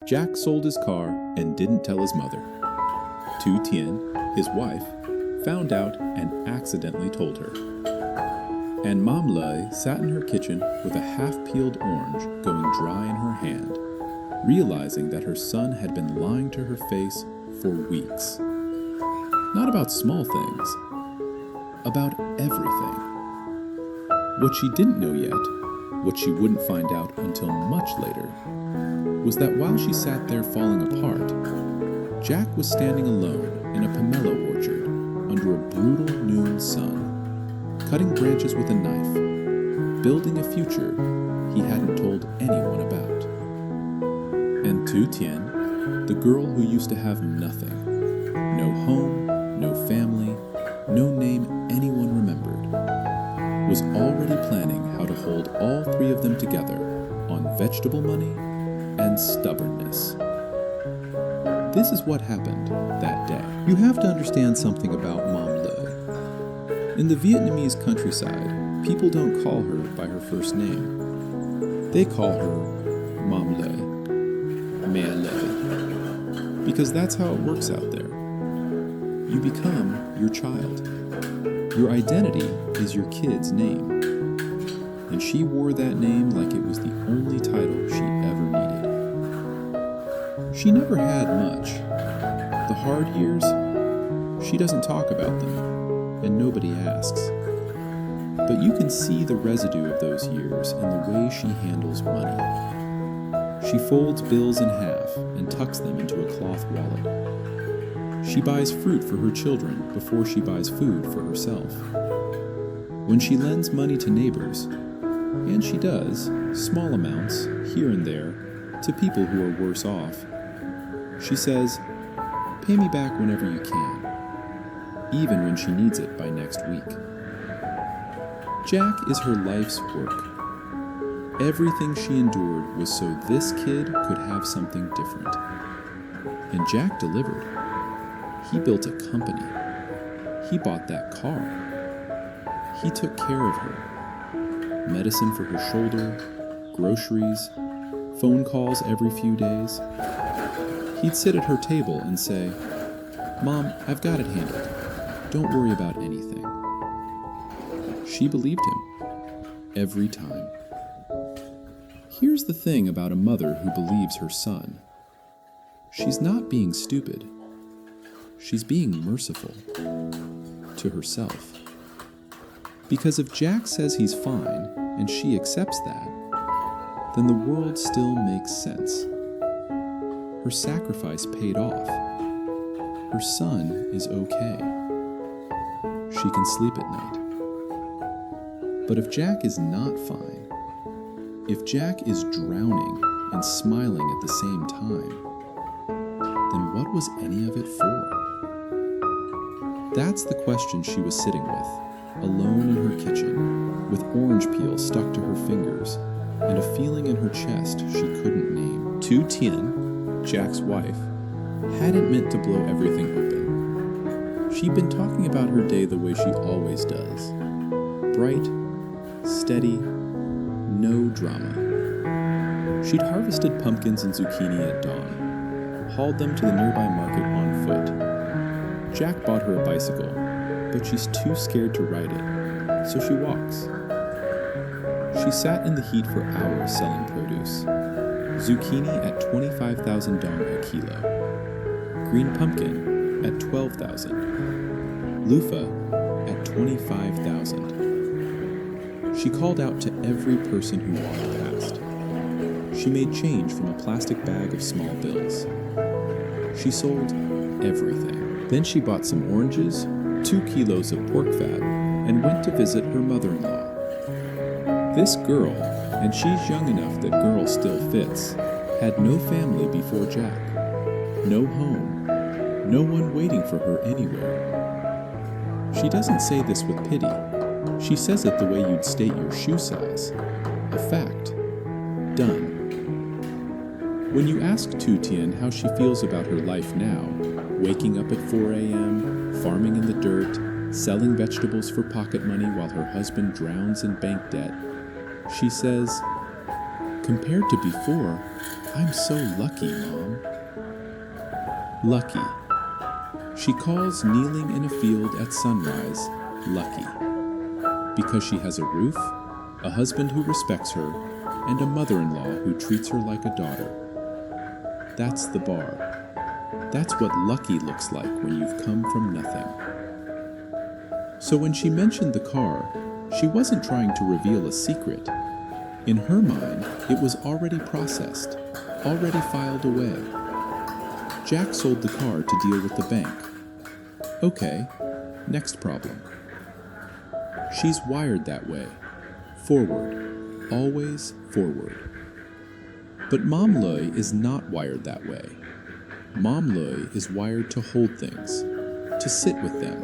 Jack sold his car and didn't tell his mother. Tu Tien, his wife, found out and accidentally told her. And Mom Ly sat in her kitchen with a half-peeled orange going dry in her hand, realizing that her son had been lying to her face for weeks. Not about small things, about everything. What she didn't know yet, what she wouldn't find out until much later, was that while she sat there falling apart, Jack was standing alone in a pomelo orchard under a brutal noon sun, cutting branches with a knife, building a future he hadn't told anyone about. And Tu Tien, the girl who used to have nothing, no home, no family, no name anyone remembered, was already planning how to hold all three of them together on vegetable money and stubbornness. This is what happened that day. You have to understand something about Mom Ly. In the Vietnamese countryside, people don't call her by her first name. They call her Mom Ly, Mẹ Ly, because that's how it works out there. You become your child. Your identity is your kid's name. And she wore that name like it was the only title she ever needed. She never had much. The hard years, she doesn't talk about them, and nobody asks. But you can see the residue of those years in the way she handles money. She folds bills in half and tucks them into a cloth wallet. She buys fruit for her children before she buys food for herself. When she lends money to neighbors, and she does, small amounts, here and there, to people who are worse off, she says, "Pay me back whenever you can," even when she needs it by next week. Jack is her life's work. Everything she endured was so this kid could have something different. And Jack delivered. He built a company. He bought that car. He took care of her. Medicine for her shoulder, groceries, phone calls every few days. He'd sit at her table and say, "Mom, I've got it handled. Don't worry about anything." She believed him. Every time. Here's the thing about a mother who believes her son. She's not being stupid. She's being merciful to herself. Because if Jack says he's fine and she accepts that, then the world still makes sense. Her sacrifice paid off. Her son is okay. She can sleep at night. But if Jack is not fine, if Jack is drowning and smiling at the same time, then what was any of it for? That's the question she was sitting with, alone in her kitchen, with orange peel stuck to her fingers, and a feeling in her chest she couldn't name. Tu Tien, Jack's wife, hadn't meant to blow everything open. She'd been talking about her day the way she always does. Bright, steady, no drama. She'd harvested pumpkins and zucchini at dawn, hauled them to the nearby market on foot. Jack bought her a bicycle, but she's too scared to ride it, so she walks. She sat in the heat for hours selling produce. Zucchini at 25,000 dong a kilo. Green pumpkin at 12,000. Loofah at 25,000. She called out to every person who walked past. She made change from a plastic bag of small bills. She sold everything. Then she bought some oranges, 2 kilos of pork fat, and went to visit her mother-in-law. This girl, and she's young enough that girl still fits, had no family before Jack. No home. No one waiting for her anywhere. She doesn't say this with pity. She says it the way you'd state your shoe size. A fact. Done. When you ask Tu Tien how she feels about her life now, waking up at 4 a.m., farming in the dirt, selling vegetables for pocket money while her husband drowns in bank debt, she says, "Compared to before, I'm so lucky, Mom. Lucky. She calls kneeling in a field at sunrise lucky, because she has a roof, a husband who respects her, and a mother-in-law who treats her like a daughter. That's the bar. That's what lucky looks like when you've come from nothing. So when she mentioned the car, she wasn't trying to reveal a secret. In her mind, it was already processed, already filed away. Jack sold the car to deal with the bank. Okay, next problem. She's wired that way. Forward. Always forward. But Mom Ly is not wired that way. Mom Ly is wired to hold things, to sit with them,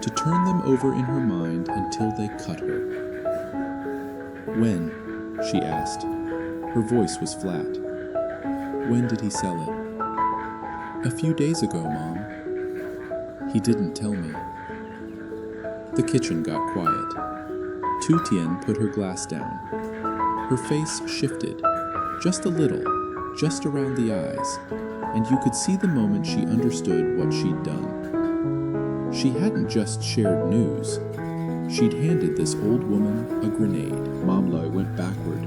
to turn them over in her mind until they cut her. When? She asked. Her voice was flat. When did he sell it? A few days ago, Mom. He didn't tell me. The kitchen got quiet. Tu Tien put her glass down. Her face shifted, just a little, just around the eyes, and you could see the moment she understood what she'd done. She hadn't just shared news. She'd handed this old woman a grenade. Mom Ly went backward.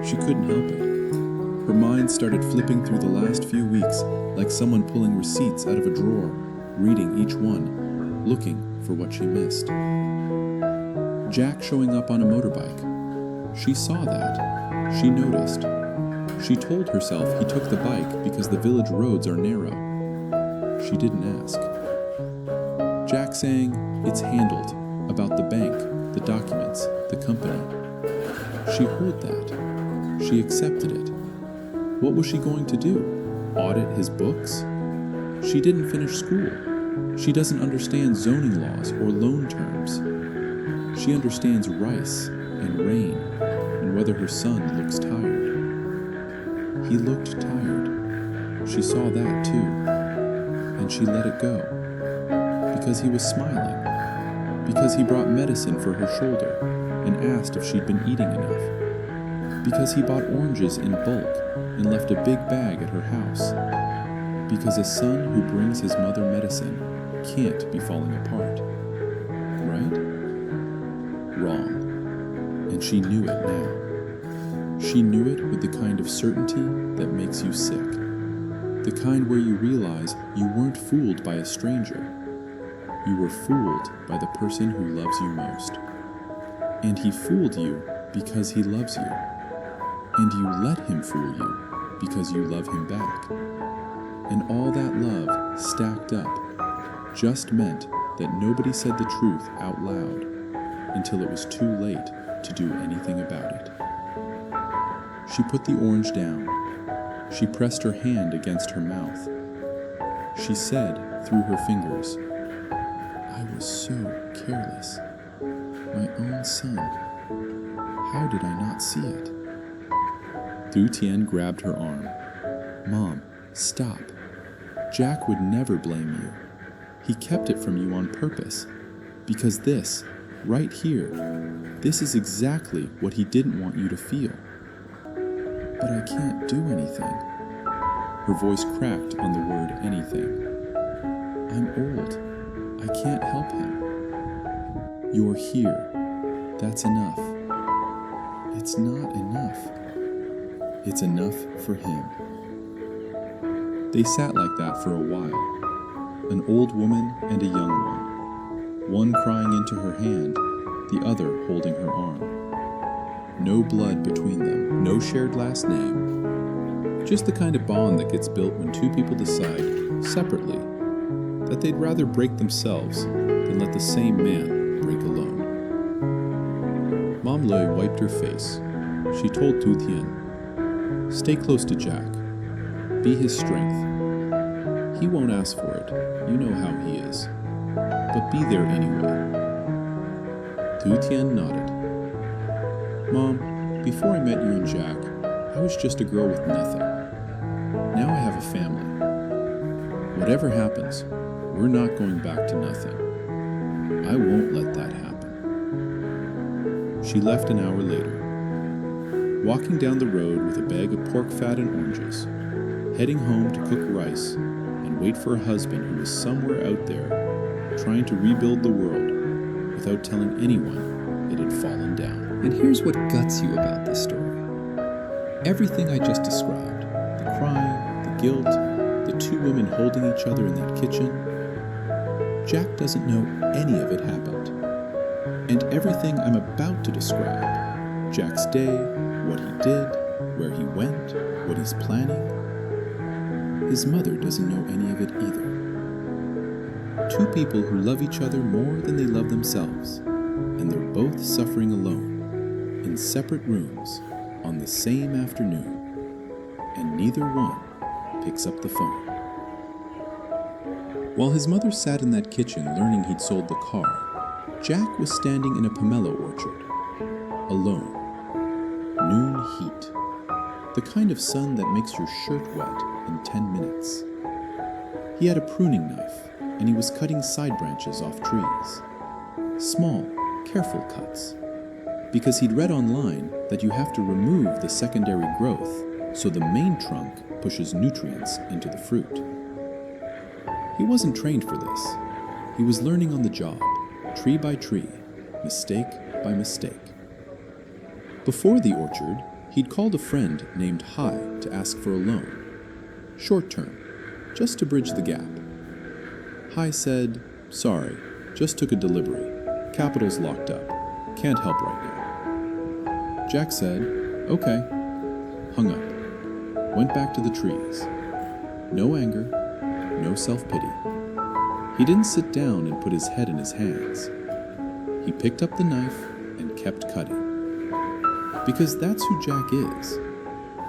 She couldn't help it. Her mind started flipping through the last few weeks like someone pulling receipts out of a drawer, reading each one, looking for what she missed. Jack showing up on a motorbike. She saw that. She noticed. She told herself he took the bike because the village roads are narrow. She didn't ask. Jack saying, "It's handled," about the bank, the documents, the company. She heard that. She accepted it. What was she going to do? Audit his books? She didn't finish school. She doesn't understand zoning laws or loan terms. She understands rice and rain and whether her son looks tired. He looked tired. She saw that too. And she let it go. Because he was smiling. Because he brought medicine for her shoulder and asked if she'd been eating enough. Because he bought oranges in bulk and left a big bag at her house. Because a son who brings his mother medicine can't be falling apart. Right? Wrong. And she knew it now. She knew it with the kind of certainty that makes you sick. The kind where you realize you weren't fooled by a stranger. You were fooled by the person who loves you most. And he fooled you because he loves you. And you let him fool you because you love him back. And all that love stacked up just meant that nobody said the truth out loud until it was too late to do anything about it. She put the orange down. She pressed her hand against her mouth. She said through her fingers, "I was so careless. My own son. How did I not see it?" Tu Tien grabbed her arm. "Mom, stop. Jack would never blame you. He kept it from you on purpose. Because this, right here, this is exactly what he didn't want you to feel." "But I can't do anything." Her voice cracked on the word anything. "I'm old. I can't help him." "You're here. That's enough." "It's not enough." "It's enough for him." They sat like that for a while, an old woman and a young one crying into her hand, the other holding her arm. No blood between them, no shared last name. Just the kind of bond that gets built when two people decide, separately, that they'd rather break themselves than let the same man break alone. Mom Ly wiped her face. She told Tu Tien, "Stay close to Jack. Be his strength. He won't ask for it. You know how he is. But be there anyway." Tu Tien nodded. "Mom, before I met you and Jack, I was just a girl with nothing. Now I have a family. Whatever happens, we're not going back to nothing. I won't let that happen." She left an hour later. walking down the road with a bag of pork fat and oranges, heading home to cook rice and wait for a husband who was somewhere out there trying to rebuild the world without telling anyone it had fallen down. And here's what guts you about this story. Everything I just described, the crying, the guilt, the two women holding each other in that kitchen, Jack doesn't know any of it happened. And everything I'm about to describe, Jack's day, what he did, where he went, what he's planning, his mother doesn't know any of it either. Two people who love each other more than they love themselves, and they're both suffering alone, in separate rooms, on the same afternoon, and neither one picks up the phone. While his mother sat in that kitchen learning he'd sold the car, Jack was standing in a pomelo orchard, alone. Noon heat, the kind of sun that makes your shirt wet in 10 minutes. He had a pruning knife, and he was cutting side branches off trees. Small, careful cuts, because he'd read online that you have to remove the secondary growth so the main trunk pushes nutrients into the fruit. He wasn't trained for this. He was learning on the job, tree by tree, mistake by mistake. Before the orchard, he'd called a friend named Ly to ask for a loan. Short term, just to bridge the gap. Ly said, "Sorry, just took a delivery. Capital's locked up. Can't help right now." Jack said, "Okay." Hung up. Went back to the trees. No anger, no self-pity. He didn't sit down and put his head in his hands. He picked up the knife and kept cutting. Because that's who Jack is.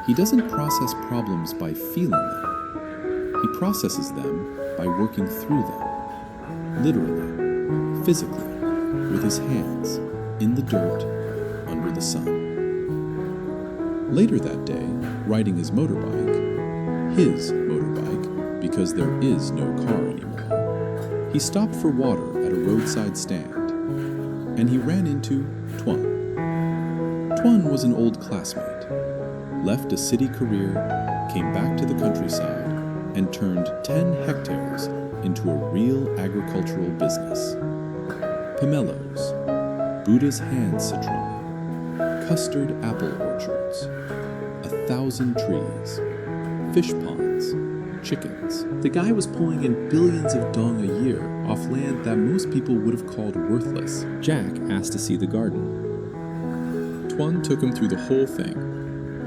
He doesn't process problems by feeling them. He processes them by working through them. Literally, physically, with his hands, in the dirt, under the sun. Later that day, riding his motorbike, because there is no car anymore, he stopped for water at a roadside stand, and he ran into Tuen. Tuen was an old classmate, left a city career, came back to the countryside, and turned 10 hectares into a real agricultural business. Pomelos, Buddha's hand citron, custard apple orchards, 1,000 trees, fish ponds, chickens. The guy was pulling in billions of dong a year off land that most people would have called worthless. Jack asked to see the garden. Tuen took him through the whole thing: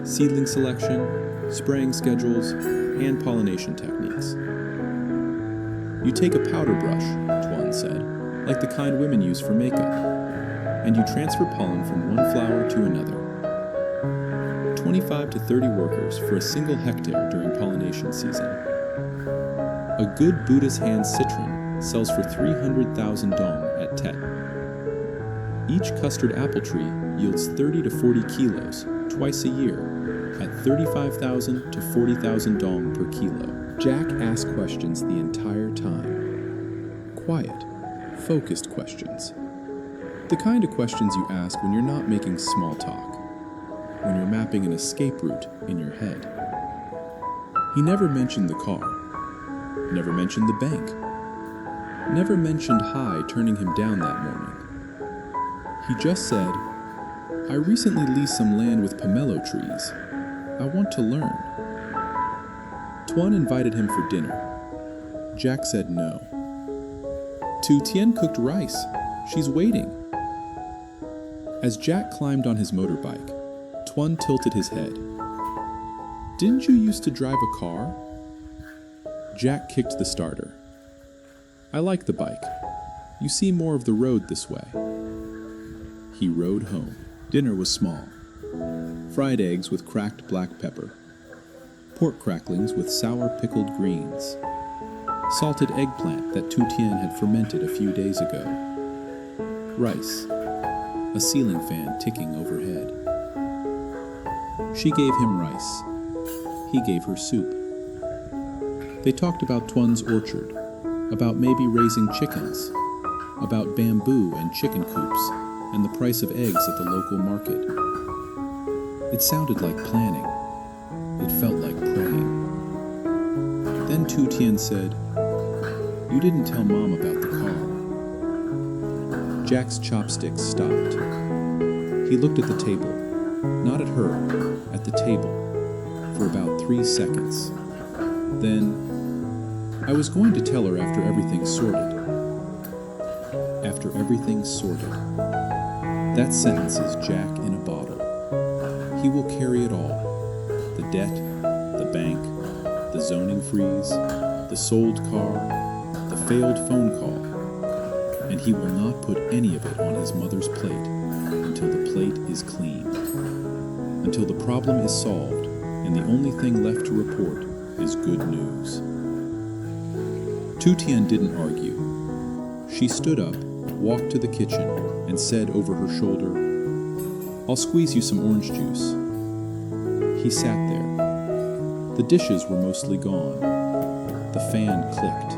seedling selection, spraying schedules, and pollination techniques. You take a powder brush, Tuen said, like the kind women use for makeup, and you transfer pollen from one flower to another. 25 to 30 workers for a single hectare during pollination season. A good Buddha's hand citron sells for 300,000 dong at Tet. Each custard apple tree yields 30 to 40 kilos twice a year at 35,000 to 40,000 dong per kilo. Jack asked questions the entire time. Quiet, focused questions. The kind of questions you ask when you're not making small talk, when you're mapping an escape route in your head. He never mentioned the car, never mentioned the bank, never mentioned Ly turning him down that morning. He just said, "I recently leased some land with pomelo trees. I want to learn." Tuen invited him for dinner. Jack said no. Tu Tien cooked rice. She's waiting. As Jack climbed on his motorbike, Tuen tilted his head. "Didn't you used to drive a car?" Jack kicked the starter. "I like the bike. You see more of the road this way." He rode home. Dinner was small. Fried eggs with cracked black pepper. Pork cracklings with sour pickled greens. Salted eggplant that Tu Tien had fermented a few days ago. Rice. A ceiling fan ticking overhead. She gave him rice. He gave her soup. They talked about Tuen's orchard, about maybe raising chickens, about bamboo and chicken coops, and the price of eggs at the local market. It sounded like planning. It felt like praying. Then Tu Tien said, "You didn't tell Mom about the car." Jack's chopsticks stopped. He looked at the table, not at her, at the table, for about 3 seconds. Then, "I was going to tell her after everything's sorted." After everything's sorted. That sentence is Jack in a bottle. He will carry it all. The debt, the bank, the zoning freeze, the sold car, the failed phone call. And he will not put any of it on his mother's plate until the plate is clean. Until the problem is solved and the only thing left to report is good news. Tu Tien didn't argue. She stood up, walked to the kitchen, and said over her shoulder, "I'll squeeze you some orange juice." He sat there. The dishes were mostly gone. The fan clicked.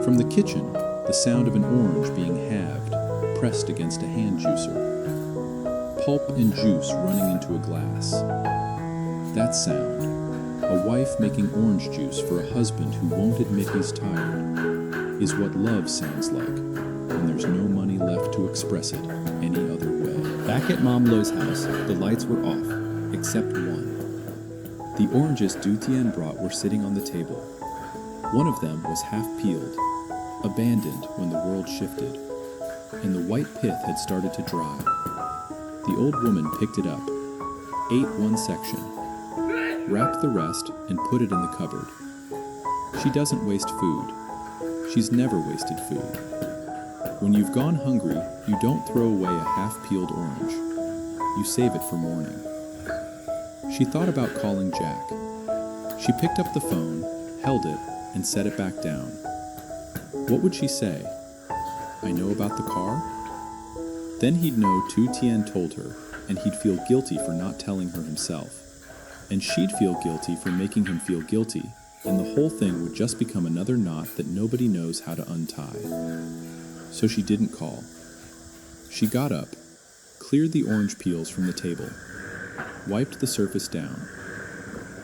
From the kitchen, the sound of an orange being halved, pressed against a hand juicer. Pulp and juice running into a glass. That sound, a wife making orange juice for a husband who won't admit he's tired, is what love sounds like when there's no money left to express it any other way. Back at Mom Lo's house, the lights were off, except one. The oranges Tu Tien brought were sitting on the table. One of them was half peeled, abandoned when the world shifted, and the white pith had started to dry. The old woman picked it up, ate one section, wrapped the rest, and put it in the cupboard. She doesn't waste food. She's never wasted food. When you've gone hungry, you don't throw away a half-peeled orange. You save it for morning. She thought about calling Jack. She picked up the phone, held it, and set it back down. What would she say? "I know about the car?" Then he'd know Tu Tien told her, and he'd feel guilty for not telling her himself. And she'd feel guilty for making him feel guilty, and the whole thing would just become another knot that nobody knows how to untie. So she didn't call. She got up, cleared the orange peels from the table, wiped the surface down,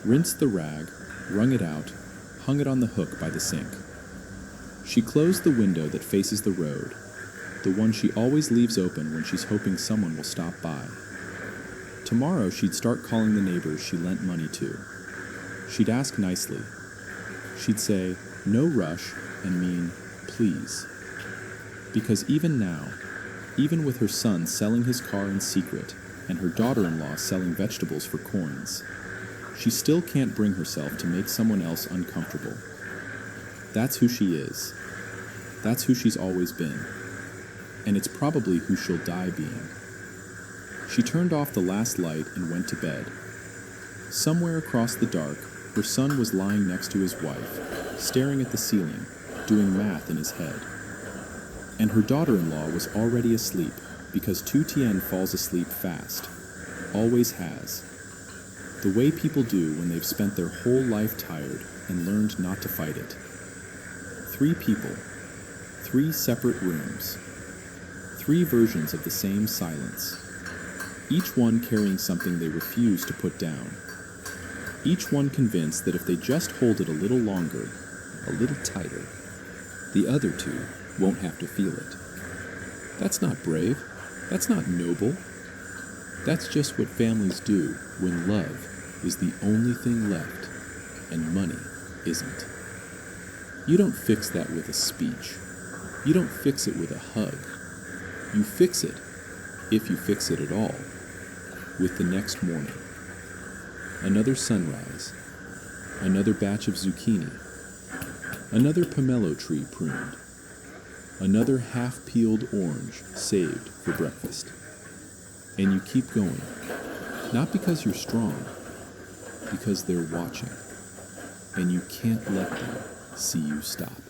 rinsed the rag, wrung it out, hung it on the hook by the sink. She closed the window that faces the road, the one she always leaves open when she's hoping someone will stop by. Tomorrow she'd start calling the neighbors she lent money to. She'd ask nicely. She'd say, "No rush," and mean, "Please." Because even now, even with her son selling his car in secret and her daughter-in-law selling vegetables for coins, she still can't bring herself to make someone else uncomfortable. That's who she is. That's who she's always been. And it's probably who she'll die being. She turned off the last light and went to bed. Somewhere across the dark, her son was lying next to his wife, staring at the ceiling, doing math in his head. And her daughter-in-law was already asleep, because Tu Tien falls asleep fast. Always has. The way people do when they've spent their whole life tired and learned not to fight it. 3 people, 3 separate rooms, 3 versions of the same silence. Each one carrying something they refuse to put down. Each one convinced that if they just hold it a little longer, a little tighter, the other 2 won't have to feel it. That's not brave. That's not noble. That's just what families do when love is the only thing left and money isn't. You don't fix that with a speech. You don't fix it with a hug. You fix it, if you fix it at all, with the next morning. Another sunrise, another batch of zucchini, another pomelo tree pruned, another half-peeled orange saved for breakfast. And you keep going, not because you're strong, because they're watching, and you can't let them see you stop.